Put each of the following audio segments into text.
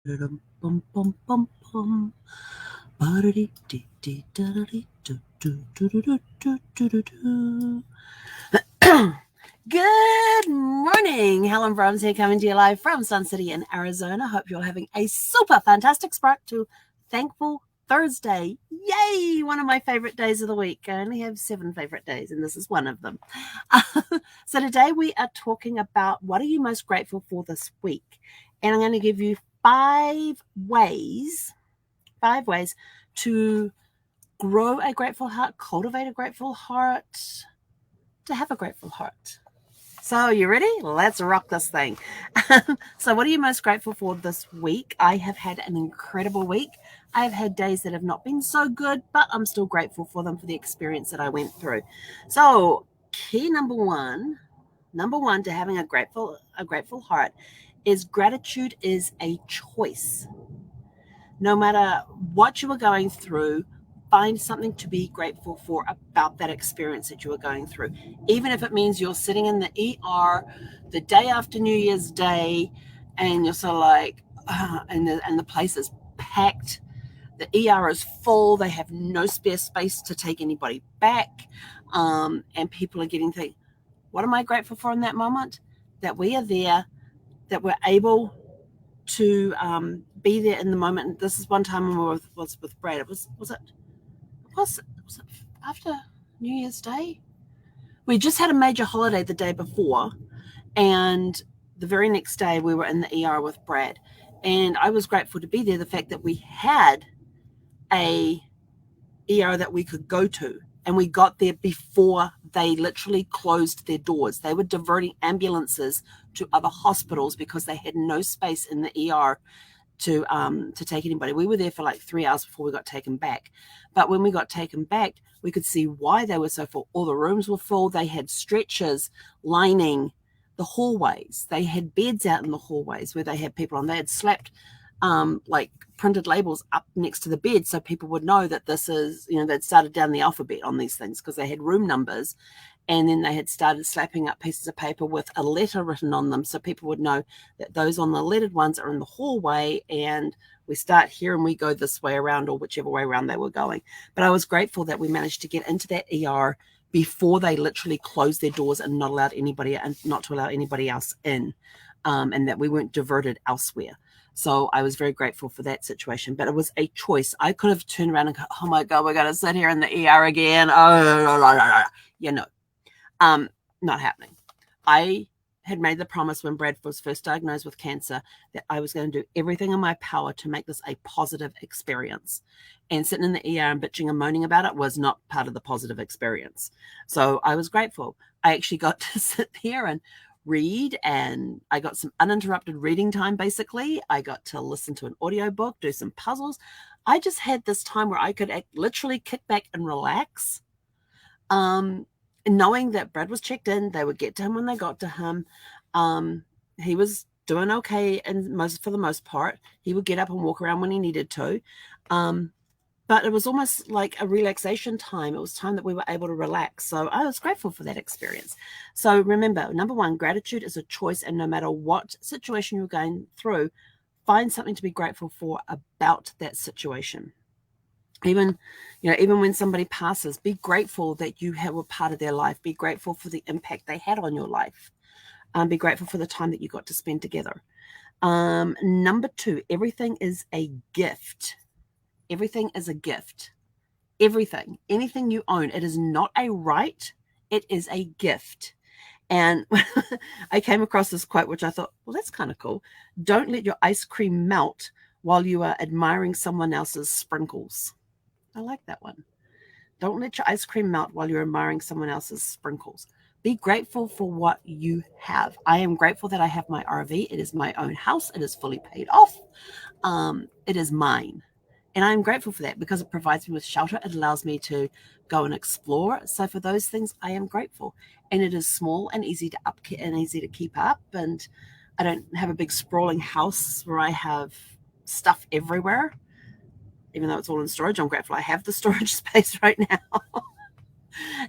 Bum, bum, bum, bum. Good morning. Helen Brahms here, coming to you live from Sun City in Arizona. Hope you're having a super fantastic spark to Thankful Thursday. Yay! One of my favorite days of the week. I only have 7 favorite days, and this is one of them. So today we are talking about what are you most grateful for this week? And I'm going to give you 5 ways to grow a grateful heart, cultivate a grateful heart, to have a grateful heart. So you ready? Let's rock this thing. So what are you most grateful for this week? I have had an incredible week. I have had days that have not been so good, but I'm still grateful for them, for the experience that I went through. So key number one to having a grateful heart is gratitude is a choice. No matter what you are going through, find something to be grateful for about that experience that you are going through. Even if it means you're sitting in the ER the day after New Year's Day and you're sort of like, and the place is packed. The ER is full. They have no spare space to take anybody back. And people are getting things. What am I grateful for in that moment? That we are there, that we're able to be there in the moment. And this is one time when we was with Brad. It was it after New Year's Day? We just had a major holiday the day before, and the very next day we were in the ER with Brad. And I was grateful to be there. The fact that we had a ER that we could go to, and we got there before they literally closed their doors. They were diverting ambulances to other hospitals because they had no space in the ER to take anybody. We were there for like 3 hours before we got taken back. But when we got taken back, we could see why they were so full. All the rooms were full. They had stretchers lining the hallways. They had beds out in the hallways where they had people on. They had slapped like printed labels up next to the bed so people would know that this is, they'd started down the alphabet on these things because they had room numbers. And then they had started slapping up pieces of paper with a letter written on them so people would know that those on the lettered ones are in the hallway, and we start here and we go this way around, or whichever way around they were going. But I was grateful that we managed to get into that ER before they literally closed their doors and not to allow anybody else in, and that we weren't diverted elsewhere. So I was very grateful for that situation, but it was a choice. I could have turned around and go, oh my God, we're going to sit here in the ER again. Not happening. I had made the promise when Brad was first diagnosed with cancer that I was going to do everything in my power to make this a positive experience. And sitting in the ER and bitching and moaning about it was not part of the positive experience. So I was grateful. I actually got to sit there and read, and I got some uninterrupted reading time. Basically, I got to listen to an audiobook, do some puzzles. I just had this time where I could literally kick back and relax, knowing that Brad was checked in. They would get to him when they got to him. He was doing okay, and for the most part, he would get up and walk around when he needed to. But it was almost like a relaxation time. It was time that we were able to relax. So I was grateful for that experience. So remember, number one, gratitude is a choice. And no matter what situation you're going through, find something to be grateful for about that situation. Even when somebody passes, be grateful that you were part of their life. Be grateful for the impact they had on your life. Be grateful for the time that you got to spend together. Number two, everything is a gift. Everything is a gift. Everything, anything you own, it is not a right. It is a gift. And I came across this quote, which I thought, well, that's kind of cool. Don't let your ice cream melt while you are admiring someone else's sprinkles. I like that one. Don't let your ice cream melt while you're admiring someone else's sprinkles. Be grateful for what you have. I am grateful that I have my RV. It is my own house. It is fully paid off. It is mine. And I'm grateful for that because it provides me with shelter. It allows me to go and explore. So for those things, I am grateful. And it is small and easy to upkeep and easy to keep up. And I don't have a big sprawling house where I have stuff everywhere. Even though it's all in storage, I'm grateful I have the storage space right now.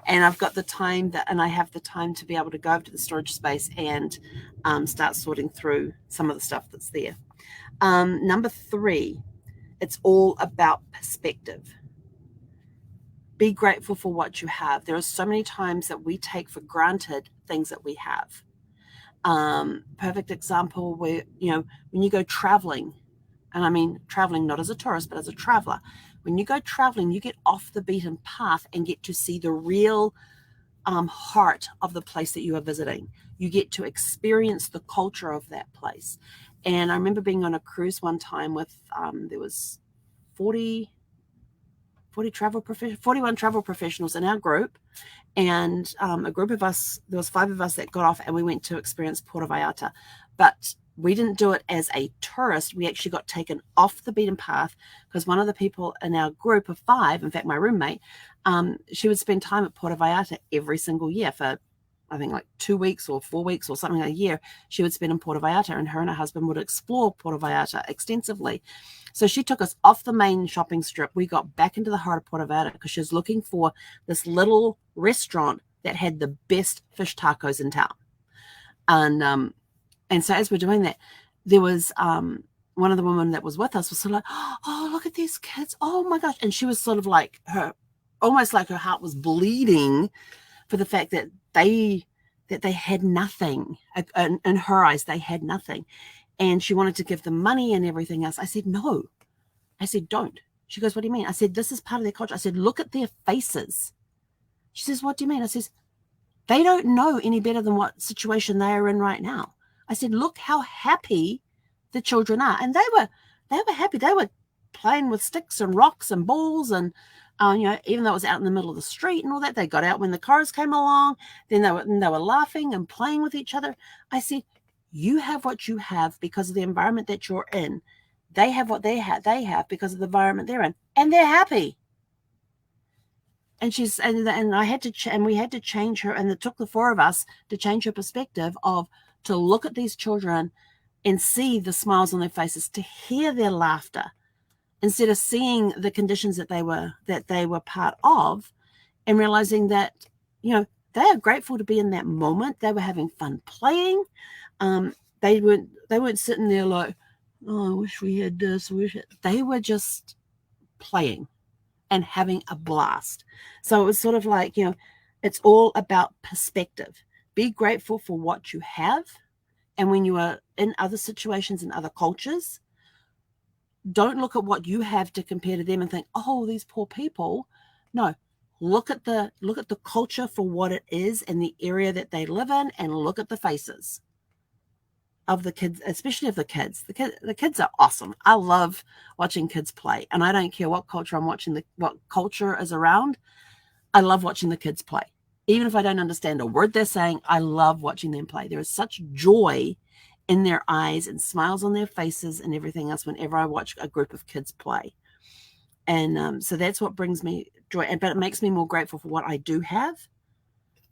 And I've got the time I have the time to be able to go over to the storage space and start sorting through some of the stuff that's there. Number 3, it's all about perspective. Be grateful for what you have. There are so many times that we take for granted things that we have. Perfect example where, when you go traveling, and I mean traveling not as a tourist, but as a traveler, when you go traveling, you get off the beaten path and get to see the real heart of the place that you are visiting. You get to experience the culture of that place. And I remember being on a cruise one time with, there was 41 travel professionals in our group. And a group of us, there was 5 of us that got off and we went to experience Puerto Vallarta. But we didn't do it as a tourist. We actually got taken off the beaten path because one of the people in our group of 5, in fact, my roommate, she would spend time at Puerto Vallarta every single year for, I think, like 2 weeks or 4 weeks or something a year. She would spend in Puerto Vallarta, and her husband would explore Puerto Vallarta extensively. So she took us off the main shopping strip. We got back into the heart of Puerto Vallarta because she was looking for this little restaurant that had the best fish tacos in town. And so as we're doing that, there was one of the women that was with us was sort of like, oh, look at these kids. Oh my gosh. And she was sort of like almost like her heart was bleeding for the fact that they had nothing. In her eyes, they had nothing. And she wanted to give them money and everything else. I said, no. I said, don't. She goes, what do you mean? I said, this is part of their culture. I said, look at their faces. She says, what do you mean? I says, they don't know any better than what situation they are in right now. I said, look how happy the children are. And they were happy. They were playing with sticks and rocks and balls. And, even though it was out in the middle of the street and all that, they got out when the cars came along. Then they were laughing and playing with each other. I said, you have what you have because of the environment that you're in. They have what they have because of the environment they're in. And they're happy. And we had to change her, and it took the 4 of us to change her perspective to look at these children and see the smiles on their faces, to hear their laughter, instead of seeing the conditions that they were part of, and realizing that, they are grateful to be in that moment. They were having fun playing. They weren't sitting there like, oh, I wish we had this. They were just playing and having a blast. So it was sort of like, it's all about perspective. Be grateful for what you have. And when you are in other situations and other cultures, don't look at what you have to compare to them and think, oh, these poor people. No, look at the culture for what it is and the area that they live in, and look at the faces of the kids, especially of the kids. The kids are awesome. I love watching kids play, and I don't care what culture I'm watching, what culture is around. I love watching the kids play. Even if I don't understand a word they're saying, I love watching them play. There is such joy in their eyes and smiles on their faces and everything else whenever I watch a group of kids play. And so that's what brings me joy. But it makes me more grateful for what I do have.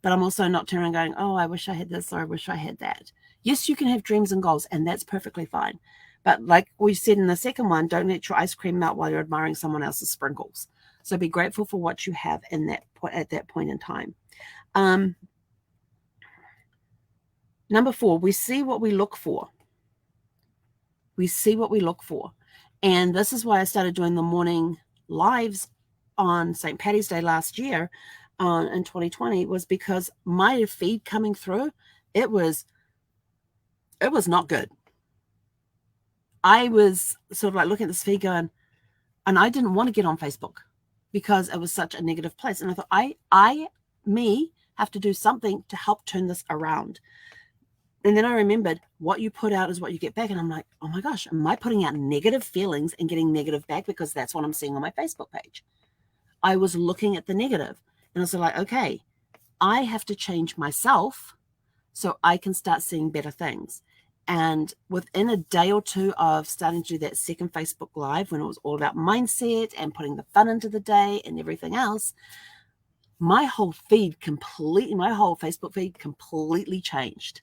But I'm also not turning around going, oh, I wish I had this, or I wish I had that. Yes, you can have dreams and goals, and that's perfectly fine. But like we said in the second one, don't let your ice cream melt while you're admiring someone else's sprinkles. So be grateful for what you have at that point in time. Number 4, we see what we look for. We see what we look for. And this is why I started doing the morning lives on St. Paddy's Day last year in 2020, was because my feed coming through, it was not good. I was sort of like looking at this feed going, and I didn't want to get on Facebook because it was such a negative place. And I thought, I have to do something to help turn this around. And then I remembered, what you put out is what you get back. And I'm like, oh my gosh, am I putting out negative feelings and getting negative back? Because that's what I'm seeing on my Facebook page. I was looking at the negative, and I was like, okay, I have to change myself so I can start seeing better things. And within a day or 2 of starting to do that second Facebook Live, when it was all about mindset and putting the fun into the day and everything else, my whole Facebook feed completely changed.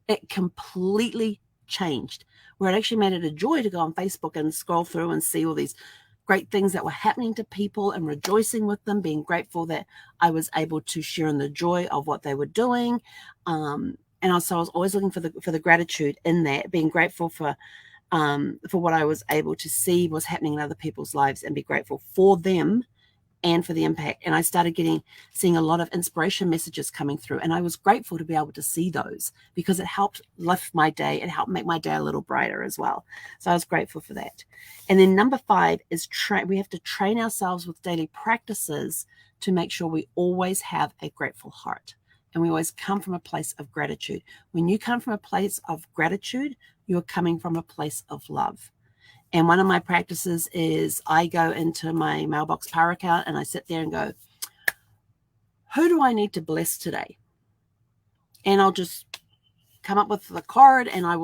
It completely changed, where it actually made it a joy to go on Facebook and scroll through and see all these great things that were happening to people and rejoicing with them, being grateful that I was able to share in the joy of what they were doing. And also I was always looking for the gratitude in that, being grateful for for what I was able to see was happening in other people's lives and be grateful for them and for the impact. And I started seeing a lot of inspiration messages coming through. And I was grateful to be able to see those because it helped lift my day. It helped make my day a little brighter as well. So I was grateful for that. And then number 5 is we have to train ourselves with daily practices to make sure we always have a grateful heart. And we always come from a place of gratitude. When you come from a place of gratitude, you're coming from a place of love. And one of my practices is I go into my mailbox power account and I sit there and go, who do I need to bless today? And I'll just come up with the card and I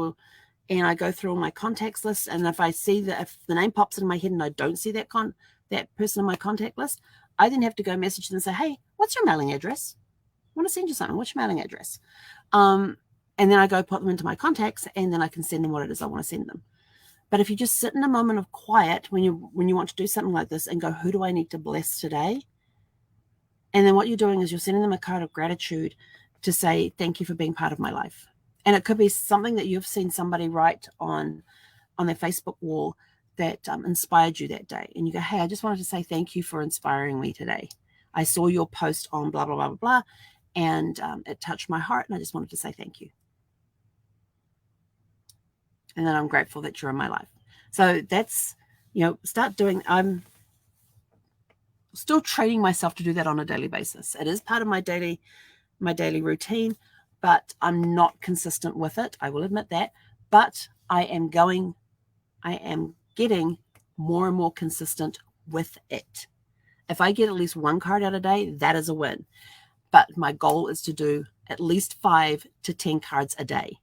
go through all my contacts list. And if I see that, if the name pops in my head and I don't see that person in my contact list, I then have to go message them and say, hey, what's your mailing address? I want to send you something. What's your mailing address? And then I go put them into my contacts and then I can send them what it is I want to send them. But if you just sit in a moment of quiet when you want to do something like this and go, who do I need to bless today? And then what you're doing is you're sending them a card of gratitude to say, thank you for being part of my life. And it could be something that you've seen somebody write on their Facebook wall that inspired you that day. And you go, hey, I just wanted to say thank you for inspiring me today. I saw your post on blah, blah, blah, blah, blah, and it touched my heart. And I just wanted to say thank you. And then I'm grateful that you're in my life. So that's, start doing, I'm still training myself to do that on a daily basis. It is part of my daily routine, but I'm not consistent with it. I will admit that, but I am getting more and more consistent with it. If I get at least one card out a day, that is a win. But my goal is to do at least 5 to 10 cards a day.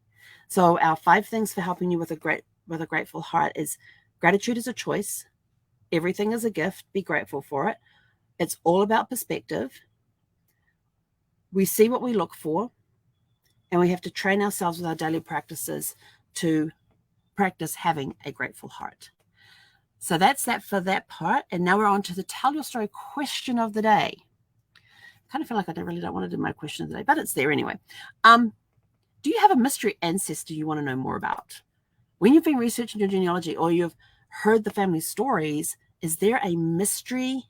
So our 5 things for helping you with a grateful heart is gratitude is a choice. Everything is a gift. Be grateful for it. It's all about perspective. We see what we look for, and we have to train ourselves with our daily practices to practice having a grateful heart. So that's that for that part. And now we're on to the Tell Your Story question of the day. I kind of feel like I really don't want to do my question of the day, but it's there anyway. Do you have a mystery ancestor you want to know more about? When you've been researching your genealogy or you've heard the family stories, is there a mystery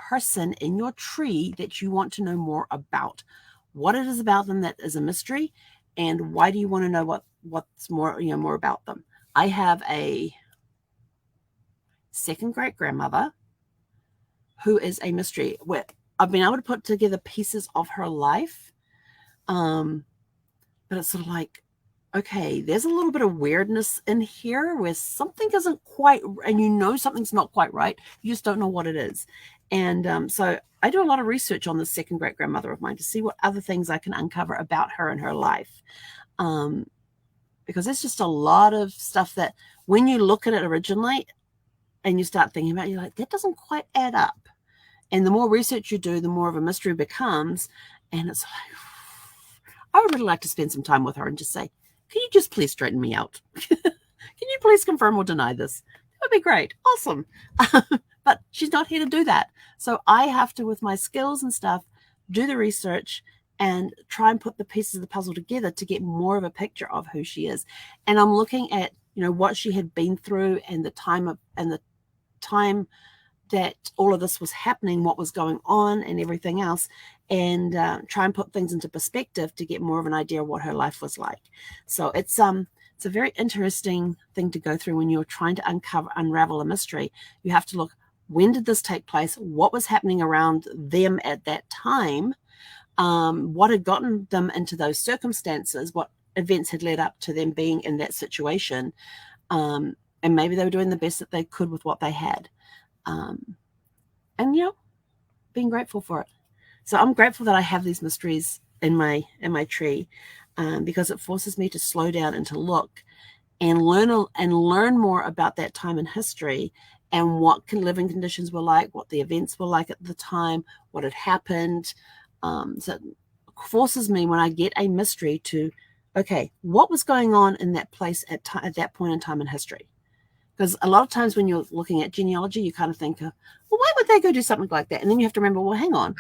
person in your tree that you want to know more about? What it is about them that is a mystery, and why do you want to know what's more about them? I have a second great grandmother who is a mystery. Where I've been able to put together pieces of her life, but it's sort of like, okay, there's a little bit of weirdness in here where something isn't quite, and something's not quite right. You just don't know what it is. And so I do a lot of research on the second great grandmother of mine to see what other things I can uncover about her and her life. Because there's just a lot of stuff that when you look at it originally and you start thinking about it, you're like, that doesn't quite add up. And the more research you do, the more of a mystery becomes. And it's like, I would really like to spend some time with her and just say, can you just please straighten me out? Can you please confirm or deny this? That would be great. Awesome. But she's not here to do that. So I have to, with my skills and stuff, do the research and try and put the pieces of the puzzle together to get more of a picture of who she is. And I'm looking at, what she had been through and the time that all of this was happening, what was going on and everything else, and try and put things into perspective to get more of an idea of what her life was like. So it's a very interesting thing to go through when you're trying to unravel a mystery. You have to look, when did this take place? What was happening around them at that time? What had gotten them into those circumstances? What events had led up to them being in that situation? And maybe they were doing the best that they could with what they had. And being grateful for it. So I'm grateful that I have these mysteries in my tree, because it forces me to slow down and to look and learn more about that time in history and what living conditions were like, what the events were like at the time, what had happened. So it forces me, when I get a mystery, to, okay, what was going on in that place at that point in time in history? Because a lot of times when you're looking at genealogy, you kind of think, well, why would they go do something like that? And then you have to remember, well, hang on.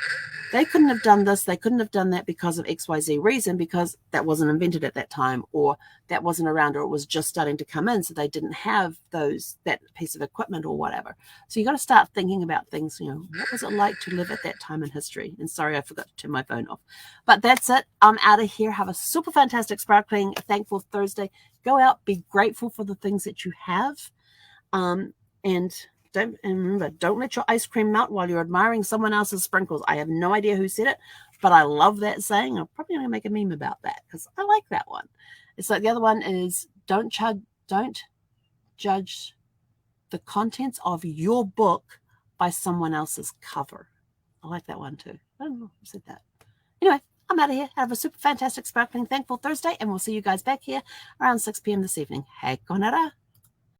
They couldn't have done this. They couldn't have done that because of XYZ reason, because that wasn't invented at that time, or that wasn't around, or it was just starting to come in. So they didn't have that piece of equipment or whatever. So you got to start thinking about things, what was it like to live at that time in history? And sorry, I forgot to turn my phone off. But that's it. I'm out of here. Have a super fantastic, sparkling, thankful Thursday. Go out, be grateful for the things that you have. And remember, don't let your ice cream melt while you're admiring someone else's sprinkles. I have no idea who said it, but I love that saying. I'm probably going to make a meme about that because I like that one. It's like the other one is don't judge the contents of your book by someone else's cover. I like that one too. I don't know who said that. Anyway, I'm out of here. Have a super fantastic, sparkling, thankful Thursday, and we'll see you guys back here around 6 p.m. this evening. Hei konara.